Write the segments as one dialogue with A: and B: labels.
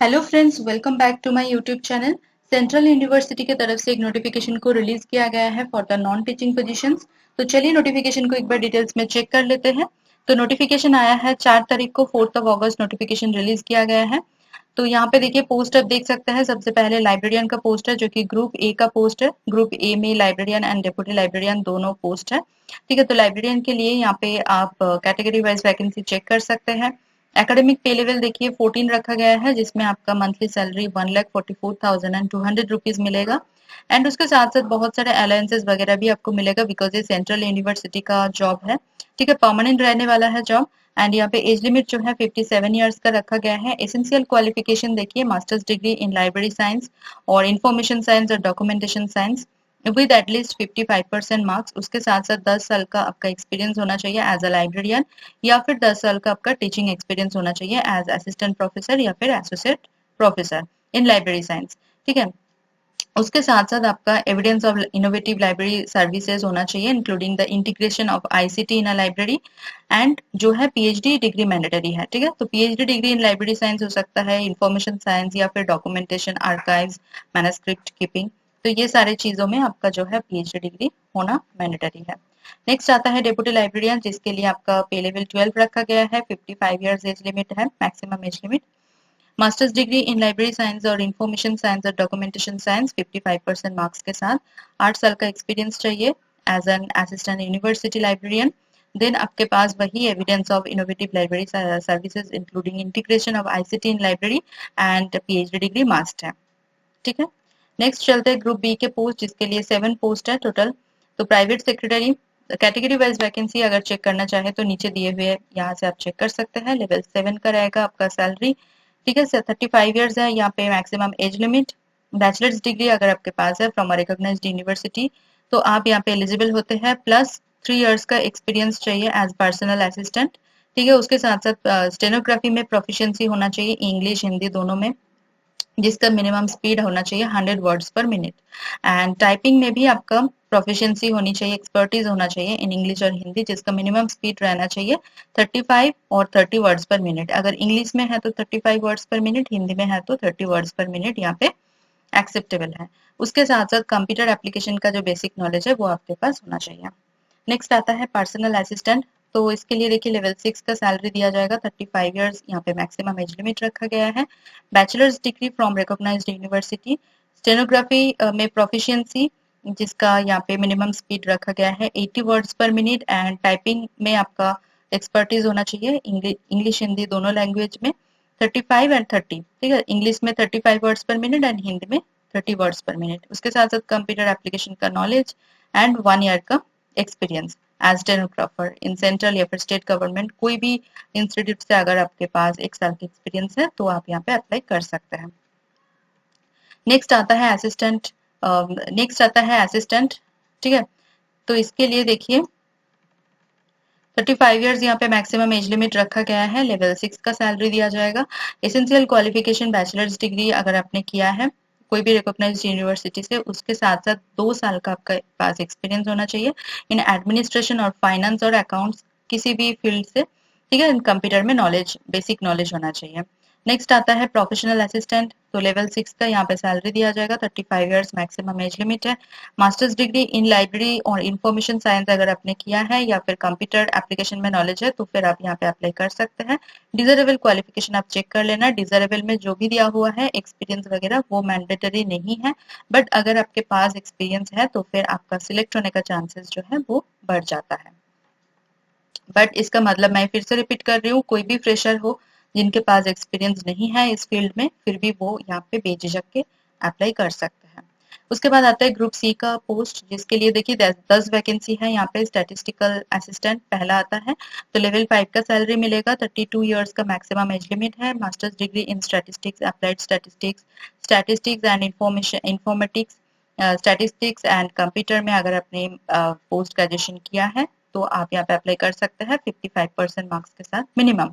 A: Hello friends, welcome back to my YouTube channel. Central university की तरफ से एक नोटिफिकेशन को रिलीज किया गया है for the non teaching positions. तो चलिए नोटिफिकेशन को एक बार डिटेल्स में चेक कर लेते हैं। तो नोटिफिकेशन आया है 4 तारीख को, 4 नोटिफिकेशन रिलीज किया गया है। तो यहाँ पे देखिए पोस्ट आप देख सकते हैं। सबसे पहले लाइब्रेरियन का पोस्ट है जो कि ग्रुप ए का पोस्ट है। ग्रुप ए में लाइब्रेरियन एंड डेप्यूटी लाइब्रेरियन दोनों पोस्ट है। ठीक है, तो लाइब्रेरियन के लिए यहाँ पे आप कैटेगरी वाइज वैकेंसी चेक कर सकते हैं। एकेडमिक पे लेवल देखिए 14 रखा गया है, जिसमें आपका मंथली सैलरी 1,44,200 मिलेगा। एंड उसके साथ साथ बहुत सारे अलायंसेस वगैरह भी आपको मिलेगा, बिकॉज ये सेंट्रल यूनिवर्सिटी का जॉब है। ठीक है, परमानेंट रहने वाला है जॉब। एंड यहाँ पे एज लिमिट जो है 57 ईयर्स का रखा गया है। एसेंशियल क्वालिफिकेशन देखिए masters degree in library science और इंफॉर्मेशन साइंस और documentation science with at least 55% marks. उसके साथ साथ 10 साल का आपका एक्सपीरियंस होना चाहिए एज अ लाइब्रेरियन, या फिर 10 साल का आपका टीचिंग एक्सपीरियंस होना चाहिए एज असिस्टेंट प्रोफेसर या फिर associate professor in library science. ठीक है, उसके साथ साथ आपका evidence of innovative library services होना चाहिए, including the integration of ICT in a library. And जो है पीएचडी डिग्री मैंडेटरी है। ठीक है, तो PhD degree in library science हो सकता है, इंफॉर्मेशन साइंस या फिर डॉक्यूमेंटेशन, आर्काइव्स, मैनस्क्रिप्ट कीपिंग। तो ये सारे चीजों में आपका जो है पीएचडी डिग्री होना मैंडेटरी है। नेक्स्ट आता है डेप्यूटी लाइब्रेरियन, जिसके लिए आपका पे लेवल 12 रखा गया है। 55 ईयर्स एज लिमिट है, maximum age limit. Master's degree in library science और इंफॉर्मेशन साइंस और डॉक्यूमेंटेशन साइंस 55% मार्क्स के साथ। 8 साल का एक्सपीरियंस चाहिए as an assistant university librarian. Then आपके पास वही evidence of innovative library services including integration of ICT in library and PhD degree must है। ठीक है, नेक्स्ट चलते हैं ग्रुप बी के पोस्ट, जिसके लिए 7 पोस्ट है टोटल। तो private secretary category wise vacancy अगर चेक करना चाहे तो नीचे दिए हुए यहाँ से आप चेक कर सकते हैं। लेवल 7 का रहेगा आपका सैलरी। ठीक है, 35 ईयर्स है यहाँ पे maximum age limit. Bachelors degree अगर आपके पास है फ्रॉम अ रिकॉग्नाइज्ड यूनिवर्सिटी तो आप यहाँ पे एलिजिबल होते हैं। प्लस 3 इयर्स का एक्सपीरियंस चाहिए एज पर्सनल असिस्टेंट। ठीक है, उसके साथ साथ स्टेनोग्राफी में प्रोफिशिएंसी होना चाहिए, इंग्लिश हिंदी दोनों में, जिसका मिनिमम स्पीड होना चाहिए 100 वर्ड्स पर मिनट। एंड टाइपिंग में भी आपका प्रोफिशिएंसी होनी चाहिए, एक्सपर्टीज होना चाहिए इन इंग्लिश और हिंदी, जिसका मिनिमम स्पीड रहना चाहिए 35 और 30 वर्ड्स पर मिनट। अगर इंग्लिश में है तो 35 वर्ड्स पर मिनट, हिंदी में है तो 30 वर्ड्स पर मिनट यहाँ पे एक्सेप्टेबल है। उसके साथ साथ कंप्यूटर एप्लीकेशन का जो बेसिक नॉलेज है वो आपके पास होना चाहिए। नेक्स्ट आता है पर्सनल असिस्टेंट। तो इसके लिए देखिए लेवल 6 का सैलरी दिया जाएगा। 35 ईयर्स यहाँ पे मैक्सिमम एज लिमिट रखा गया है। Bachelor's degree from recognised university. Stenography में प्रोफिशिएंसी, जिसका यहाँ पे मिनिमम स्पीड रखा गया है 80 वर्ड्स पर मिनट। एंड टाइपिंग में आपका एक्सपर्टीज होना चाहिए, इंग्लिश हिंदी दोनों लैंग्वेज में, 35 एंड 30। ठीक है, इंग्लिश में 35 वर्ड्स पर मिनट एंड हिंदी में 30 वर्ड्स पर मिनट। उसके साथ साथ कंप्यूटर एप्लीकेशन का नॉलेज एंड 1 ईयर का experience as stenographer in central या फिर स्टेट गवर्नमेंट कोई भी इंस्टीट्यूट से अगर आपके पास 1 साल का एक्सपीरियंस है तो आप यहाँ पे अप्लाई कर सकते हैं। नेक्स्ट आता है असिस्टेंट। ठीक है, तो इसके लिए देखिए 35 ईयर्स यहाँ पे मैक्सिमम एज लिमिट रखा गया है। लेवल 6 का सैलरी दिया जाएगा। एसेंशियल क्वालिफिकेशन बैचलर्स डिग्री अगर आपने किया है कोई भी रिकॉग्नाइज्ड यूनिवर्सिटी से, उसके साथ साथ 2 साल का आपका पास एक्सपीरियंस होना चाहिए इन एडमिनिस्ट्रेशन और फाइनेंस और अकाउंट्स किसी भी फील्ड से। ठीक है, कंप्यूटर में नॉलेज, बेसिक नॉलेज होना चाहिए। नेक्स्ट आता है प्रोफेशनल असिस्टेंट। तो लेवल 6 का यहाँ पे सैलरी दिया जाएगा। 35 ईयर्स मैक्सिमम एज लिमिट है। मास्टर्स डिग्री इन लाइब्रेरी और इंफॉर्मेशन साइंस अगर आपने किया है या फिर कंप्यूटर एप्लीकेशन में नॉलेज है तो फिर आप यहाँ पे अप्लाई कर सकते हैं। डिजरेबल क्वालिफिकेशन आप चेक कर लेना। डिजरेबल में जो भी दिया हुआ है एक्सपीरियंस वगैरह वो मैंडेटरी नहीं है, बट अगर आपके पास एक्सपीरियंस है तो फिर आपका सिलेक्ट होने का चांसेस जो है वो बढ़ जाता है। बट इसका मतलब मैं फिर से रिपीट कर रही हूँ, कोई भी फ्रेशर हो जिनके पास एक्सपीरियंस नहीं है इस फील्ड में, फिर भी वो यहाँ पे बेझिझक के अप्लाई कर सकते हैं। उसके बाद आता है ग्रुप सी का पोस्ट, जिसके लिए देखिए 10 वैकेंसी है यहाँ पे। स्टैटिस्टिकल असिस्टेंट पहला आता है। तो लेवल 5 का सैलरी मिलेगा। 32 ईयर्स का मैक्सिमम एज लिमिट है। Masters degree in statistics, applied statistics, statistics and informatics, statistics and computer में अगर आपने पोस्ट ग्रेजुएशन किया है तो आप यहाँ पे अप्लाई कर सकते हैं 55% मार्क्स के साथ मिनिमम।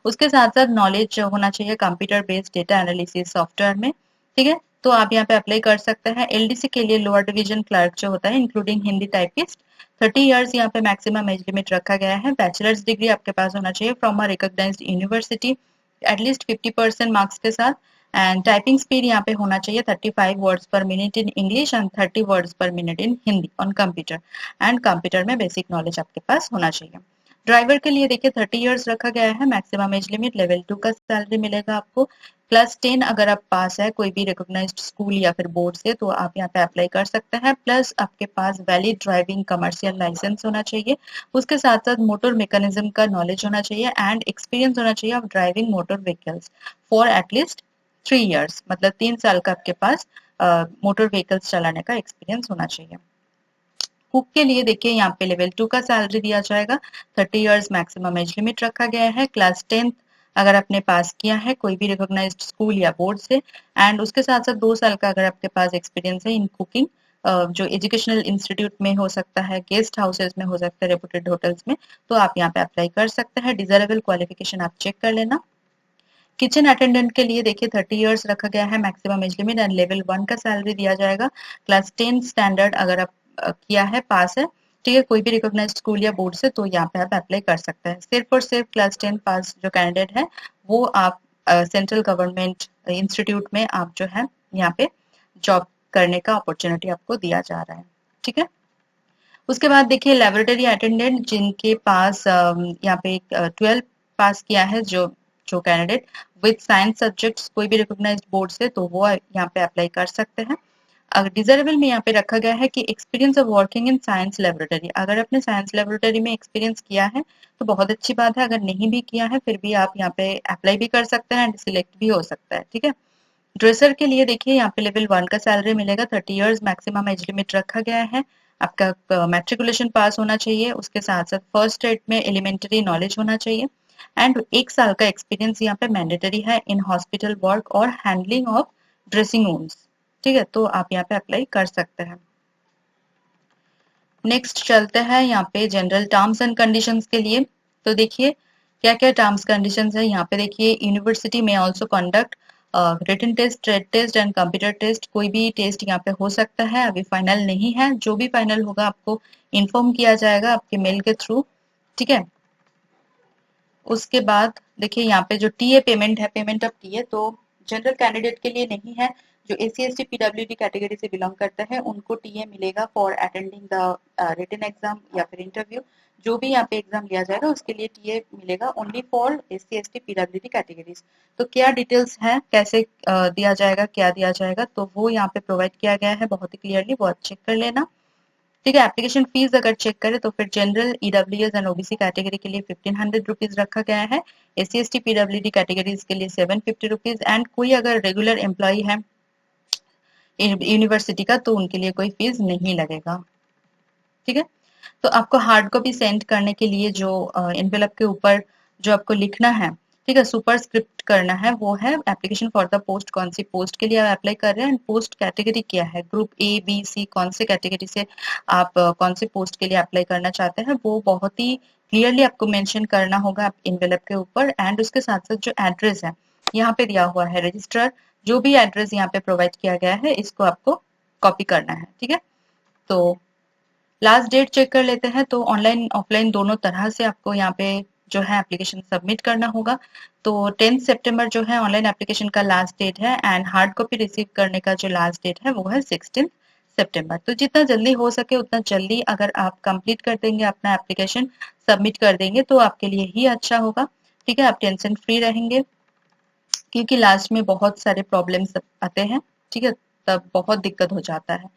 A: उसके साथ साथ नॉलेज होना चाहिए computer based data analysis software में। ठीक है, तो आप यहाँ पे अप्लाई कर सकते हैं। एलडीसी के लिए लोअर डिवीजन क्लर्क जो होता है इंक्लूडिंग हिंदी टाइपिस्ट। 30 इयर्स यहाँ पे मैक्सिमम एज लिमिट रखा गया है। बैचलर्स डिग्री आपके पास होना चाहिए from a recognised university at least 50% marks के साथ। एंड टाइपिंग स्पीड यहाँ पे होना चाहिए 35 वर्ड्स पर minute in English and 30 words पर minute in Hindi on computer, and computer में बेसिक नॉलेज आपके पास होना चाहिए। ड्राइवर के लिए देखिए 30 इयर्स रखा गया है, मैक्सिमम एज लिमिट, लेवल 2 का सैलरी मिलेगा आपको। प्लस 10 अगर आप पास है कोई भी रिकॉग्नाइज्ड स्कूल या फिर बोर्ड से तो आप यहाँ पे अप्लाई कर सकते हैं। प्लस आपके पास वैलिड ड्राइविंग कमर्शियल लाइसेंस होना चाहिए, उसके साथ साथ मोटर मैकेनिज्म का नॉलेज होना चाहिए एंड एक्सपीरियंस होना चाहिए of driving motor vehicles for at least 3 years, मतलब 3 साल का आपके पास मोटर व्हीकल्स चलाने का एक्सपीरियंस होना चाहिए। कुक के लिए देखिए यहाँ पे लेवल 2 का सैलरी दिया जाएगा, 30 इयर्स मैक्सिमम एज लिमिट रखा गया है। क्लास 10 अगर आपने पास किया है कोई भी रिकॉग्नाइज्ड स्कूल या बोर्ड से, एंड उसके साथ साथ 2 साल का अगर आपके पास एक्सपीरियंस है इन कुकिंग, जो एजुकेशनल इंस्टीट्यूट में हो सकता है, गेस्ट हाउसेज में हो सकता है, रेपुटेड होटल्स में, तो आप यहाँ पे अप्लाई कर सकते हैं। डिजरेबल क्वालिफिकेशन आप चेक कर लेना। किचन अटेंडेंट के लिए देखिए 30 इयर्स रखा गया है, maximum age limit and level 1 का सैलरी दिया जाएगा। क्लास 10 स्टैंडर्ड अगर आप किया है, पास है, ठीक है, कोई भी रिकॉग्नाइज्ड स्कूल या बोर्ड से, तो यहाँ पे आप अप्लाई कर सकते हैं। सिर्फ और सिर्फ क्लास 10 पास जो कैंडिडेट है वो आप सेंट्रल गवर्नमेंट इंस्टीट्यूट में आप जो है यहाँ पे जॉब करने का अपॉर्चुनिटी आपको दिया जा रहा है, ठीक है। उसके बाद देखिए लेबोरेटरी अटेंडेंट जिनके पास यहाँ पे 12 पास किया है, जो जो कैंडिडेट विद साइंस सब्जेक्ट्स कोई भी रिकॉग्नाइज्ड बोर्ड से, तो वो यहाँ पे अप्लाई कर सकते हैं। अगर डिजरेबल में यहाँ पे रखा गया है कि experience of working in science laboratory, अगर आपने साइंस लेबोरेटरी में एक्सपीरियंस किया है तो बहुत अच्छी बात है, अगर नहीं भी किया है फिर भी आप यहाँ पे अप्लाई भी कर सकते हैं एंड सिलेक्ट भी हो सकता है, ठीक है। ड्रेसर के लिए देखिए यहाँ पे लेवल 1 का सैलरी मिलेगा, 30 इयर्स मैक्सिमम एज लिमिट रखा गया है। आपका मैट्रिकुलेशन पास होना चाहिए, उसके साथ साथ फर्स्ट एड में एलिमेंट्री नॉलेज होना चाहिए, एंड 1 साल का एक्सपीरियंस यहाँ पे मैंडेटरी है इन हॉस्पिटल वर्क और हैंडलिंग ऑफ ड्रेसिंग वुंड्स, ठीक है, तो आप यहाँ पे अप्लाई कर सकते हैं। नेक्स्ट चलते हैं यहाँ पे जनरल टर्म्स एंड कंडीशंस के लिए। तो देखिए क्या क्या टर्म्स कंडीशंस है यहाँ पे। देखिए यूनिवर्सिटी में also conduct written test, trade test and computer test, कोई भी टेस्ट यहाँ पे हो सकता है, अभी फाइनल नहीं है, जो भी फाइनल होगा आपको इन्फॉर्म किया जाएगा आपके मेल के थ्रू, ठीक है। उसके बाद देखिए यहाँ पे जो टीए पेमेंट है, पेमेंट ऑफ टीए, तो जनरल कैंडिडेट के लिए नहीं है, जो एससी एसटी पीडब्ल्यूडी कैटेगरी से बिलोंग करता है उनको टीए मिलेगा for attending the written exam या फिर इंटरव्यू, जो भी यहाँ पे एग्जाम लिया जाएगा उसके लिए टीए मिलेगा only for SC ST PWD categories. तो क्या डिटेल्स है, कैसे दिया जाएगा, क्या दिया जाएगा, तो वो यहाँ पे प्रोवाइड किया गया है बहुत ही क्लियरली, वो आप चेक कर लेना, ठीक है। एप्लीकेशन फीस अगर चेक करें तो फिर general EWS and OBC category के लिए 1500 रुपीज रखा गया है, एससी एसटी पीडब्ल्यूडी कैटेगरीज के लिए 750 रुपीज, एंड कोई अगर रेगुलर एम्प्लॉय है यूनिवर्सिटी का तो उनके लिए कोई फीस नहीं लगेगा, ठीक है। तो आपको हार्ड कॉपी सेंड करने के लिए जो एनवेलप के ऊपर जो आपको लिखना है, ठीक है, सुपर स्क्रिप्ट करना है, वो है एप्लीकेशन फॉर द पोस्ट, कौन सी पोस्ट के लिए आप अप्लाई कर रहे हैं, पोस्ट कैटेगरी क्या है, ग्रुप ए बी सी, कौन से कैटेगरी से आप कौन से पोस्ट के लिए अप्लाई करना चाहते हैं, वो बहुत ही क्लियरली आपको मेंशन करना होगा एनवेलप के ऊपर। एंड उसके साथ साथ जो एड्रेस है यहाँ पे दिया हुआ है रजिस्ट्रार, जो भी एड्रेस यहाँ पे प्रोवाइड किया गया है इसको आपको कॉपी करना है, ठीक है। तो लास्ट डेट चेक कर लेते हैं, तो ऑनलाइन ऑफलाइन दोनों तरह से आपको यहाँ पे जो है एप्लीकेशन सबमिट करना होगा। तो 10 सितंबर जो है ऑनलाइन एप्लीकेशन का लास्ट डेट है, एंड हार्ड कॉपी रिसीव करने का जो लास्ट डेट है वो है 16 सितंबर। तो जितना जल्दी हो सके उतना जल्दी अगर आप कंप्लीट कर देंगे, अपना एप्लीकेशन सबमिट कर देंगे तो आपके लिए ही अच्छा होगा, ठीक है, आप टेंशन फ्री रहेंगे, क्योंकि लास्ट में बहुत सारे प्रॉब्लम्स आते हैं, ठीक है, तब बहुत दिक्कत हो जाता है।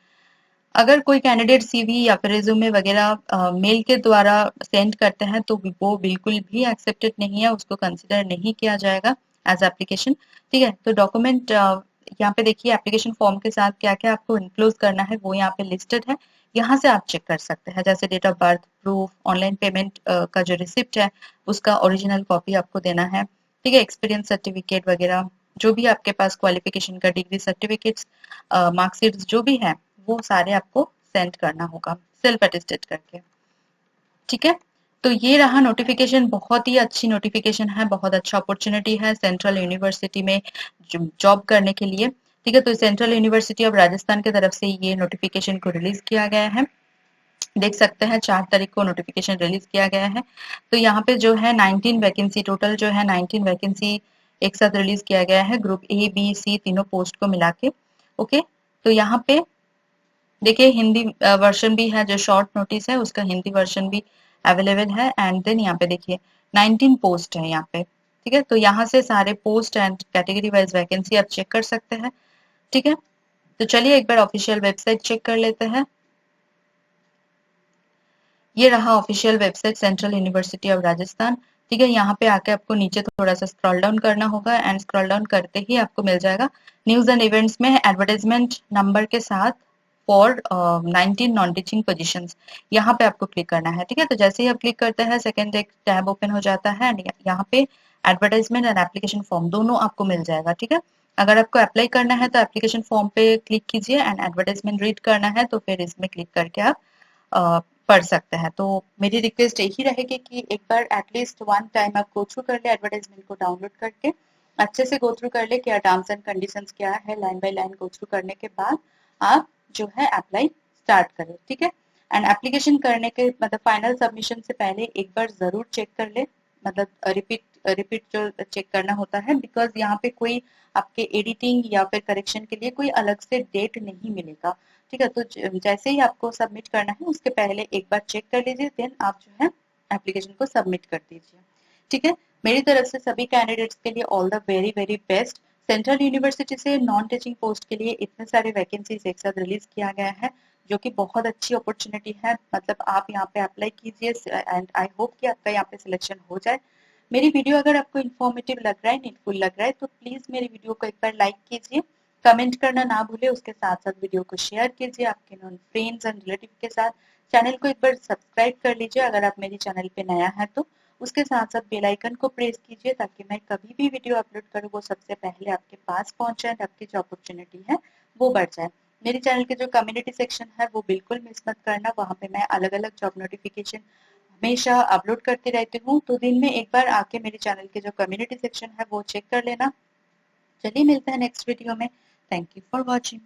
A: अगर कोई कैंडिडेट सीवी या फिर रिज्यूमे वगैरह मेल के द्वारा सेंड करते हैं तो वो बिल्कुल भी एक्सेप्टेड नहीं है, उसको कंसिडर नहीं किया जाएगा एज एप्लीकेशन, ठीक है। तो डॉक्यूमेंट यहाँ पे देखिए एप्लीकेशन फॉर्म के साथ क्या क्या आपको इनक्लूड करना है वो यहाँ पे लिस्टेड है, यहाँ से आप चेक कर सकते हैं, जैसे date of birth proof, online payment का जो रिसिप्ट है उसका ओरिजिनल कॉपी आपको देना है, ठीक है, एक्सपीरियंस सर्टिफिकेट वगैरह, जो भी आपके पास क्वालिफिकेशन का डिग्री सर्टिफिकेट्स, मार्कशीट जो भी है वो सारे आपको सेंड करना होगा सेल्फ अटेस्टेड करके, ठीक है। तो ये रहा नोटिफिकेशन, बहुत ही अच्छी नोटिफिकेशन है, बहुत अच्छा अपॉर्चुनिटी है सेंट्रल यूनिवर्सिटी में जॉब करने के लिए, ठीक है। तो सेंट्रल यूनिवर्सिटी ऑफ राजस्थान की तरफ से ये नोटिफिकेशन को रिलीज किया गया है, देख सकते हैं 4 तारीख को नोटिफिकेशन रिलीज किया गया है। तो यहाँ पे जो है 19 वैकेंसी, टोटल जो है 19 वैकेंसी एक साथ रिलीज किया गया है, ग्रुप ए बी सी तीनों पोस्ट को मिला के। ओके, तो यहाँ पे देखिए हिंदी वर्जन भी है, जो शॉर्ट नोटिस है उसका हिंदी वर्जन भी अवेलेबल है। एंड देन यहाँ पे देखिए 19 पोस्ट है यहाँ पे, ठीक है। तो यहाँ से सारे post and category wise vacancy आप चेक कर सकते हैं, ठीक है। तो चलिए एक बार ऑफिशियल वेबसाइट चेक कर लेते हैं। ये रहा official website central university of Rajasthan, ठीक है। यहाँ पे आके आपको नीचे थोड़ा सा स्क्रॉल डाउन करना होगा एंड स्क्रॉल डाउन करते ही आपको मिल जाएगा न्यूज एंड इवेंट्स में एडवर्टाइजमेंट नंबर के साथ फॉर 19 नॉन टीचिंग पोजीशंस, यहाँ पे आपको क्लिक करना है, ठीक है। तो जैसे ही आप क्लिक करते हैं सेकंड एक टैब ओपन हो जाता है एंड यहाँ पे एडवर्टाइजमेंट एंड एप्लीकेशन फॉर्म दोनों आपको मिल जाएगा, ठीक है। अगर आपको अप्लाई करना है तो एप्लीकेशन फॉर्म पे क्लिक कीजिए एंड एडवर्टाइजमेंट रीड करना है तो फिर इसमें क्लिक करके आप पढ़ सकते हैं। तो मेरी रिक्वेस्ट यही रहेगी कि एक बार एटलीस्ट वन टाइम आप गो थ्रू कर ले एडवर्टाइजमेंट को डाउनलोड करके, अच्छे से गो थ्रू कर ले क्या टर्म्स एंड कंडीशंस क्या है, line by line go through करने के बाद आप जो है अप्लाई स्टार्ट करें, ठीक है। एंड एप्लीकेशन करने के मतलब फाइनल सबमिशन से पहले एक बार जरूर चेक कर ले, मतलब रिपीट रिपीट जो चेक करना होता है, बिकॉज यहाँ पे कोई आपके एडिटिंग या फिर करेक्शन के लिए कोई अलग से डेट नहीं मिलेगा, ठीक है। तो जैसे ही आपको सबमिट करना है उसके पहले एक बार चेक कर लीजिए, देन आप जो है एप्लीकेशन को सबमिट कर दीजिए, ठीक है। मेरी तरफ से सभी कैंडिडेट्स के लिए all the very very best. Central university से नॉन टीचिंग पोस्ट के लिए इतने सारे वैकेंसीज एक साथ रिलीज किया गया है, जो कि बहुत अच्छी अपॉर्चुनिटी है। मतलब आप यहाँ पे अप्लाई कीजिए एंड आई होप कि आपका यहाँ पे सिलेक्शन हो जाए। मेरी वीडियो अगर आपको इन्फॉर्मेटिव लग रहा है, नीडफुल लग रहा है, तो प्लीज मेरी वीडियो को एक बार लाइक कीजिए, कमेंट करना ना भूले, उसके साथ साथ वीडियो को शेयर कीजिए आपके नॉन फ्रेंड्स एंड रिलेटिव के साथ। चैनल को एक बार सब्सक्राइब कर लीजिए अगर आप मेरे चैनल पे नया है तो, उसके साथ साथ बेल आइकन को प्रेस कीजिए ताकि मैं कभी भी वीडियो अपलोड करूँ वो सबसे पहले आपके पास पहुंचे और आपकी जो अपॉर्चुनिटी है वो बढ़ जाए। मेरे चैनल के जो कम्युनिटी सेक्शन है वो बिल्कुल मिस मत करना, वहाँ पे मैं अलग अलग जॉब नोटिफिकेशन हमेशा अपलोड करती रहती हूँ, तो दिन में एक बार आके मेरे चैनल के जो कम्युनिटी सेक्शन है वो चेक कर लेना। चलिए मिलते हैं नेक्स्ट वीडियो में। Thank you for watching.